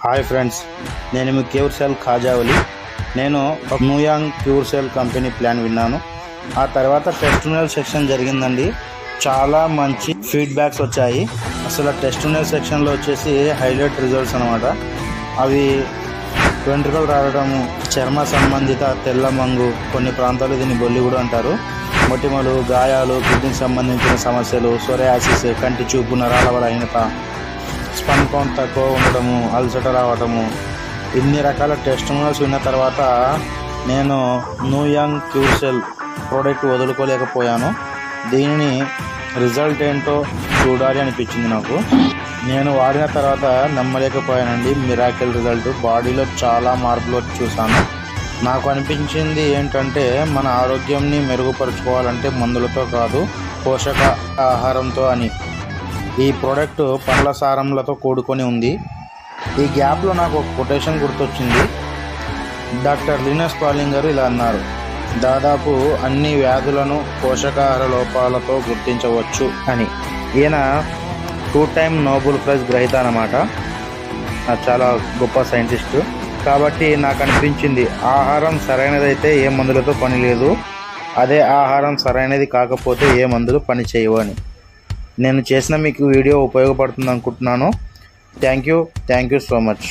Hi friends, నేను మీ cure cell Khajavali. నేను న్యూయాంగ్ cure cell company plan విన్నాను. ఆ తర్వాత టెస్టిమోనియల్ సెక్షన్ జరిగిందండి. చాలా మంచి ఫీడ్బ్యాక్స్ వచ్చాయి. అసలు టెస్టిమోనియల్ సెక్షన్లో వచ్చేసి హైలైట్ రిజల్ట్స్ అనమాట. అవి వెంట్రుకలు రావడము, చర్మ సంబంధిత తెల్ల మంగు, కొన్ని ప్రాంతాలు దీన్ని బొల్లి కూడా అంటారు, మొటిమలు, గాయాలు, కిడ్నీకి సంబంధించిన సమస్యలు, సోరియాసిస్, కంటి చూపు, నరాల బలహీనత, స్పన్ కౌంట్ తక్కువ ఉండటము, అలసట రావటము, ఇన్ని రకాల టెస్టిమోనియల్స్ విన్న తర్వాత నేను న్యూయాంగ్ క్యూర్ సెల్ ప్రోడక్ట్ వదులుకోలేకపోయాను. దీనిని రిజల్ట్ ఏంటో చూడాలి అనిపించింది నాకు. నేను వాడిన తర్వాత నమ్మలేకపోయానండి. మిరాకిల్ రిజల్ట్, బాడీలో చాలా మార్పులు చూశాను. నాకు అనిపించింది ఏంటంటే, మన ఆరోగ్యంని మెరుగుపరుచుకోవాలంటే మందులతో కాదు, పోషక ఆహారంతో అని. ఈ ప్రోడక్ట్ పండ్ల సారంలతో కూడుకొని ఉంది. ఈ గ్యాప్లో నాకు ఒక కొటేషన్ గుర్తొచ్చింది. డాక్టర్ లినస్ పాలింగ్ గారు ఇలా అన్నారు: దాదాపు అన్ని వ్యాధులను పోషకాహార లోపాలతో గుర్తించవచ్చు అని. ఈయన 2 టైమ్ నోబెల్ ప్రైజ్ గ్రహీత అన్నమాట. చాలా గొప్ప సైంటిస్టు. కాబట్టి నాకు అనిపించింది, ఆహారం సరైనదైతే ఏ మందులతో పని లేదు, అదే ఆహారం సరైనది కాకపోతే ఏ మందులు పని చేయవు అని. నేను చేసిన మీకు వీడియో ఉపయోగపడుతుంది అనుకుంటున్నాను. Thank you so much.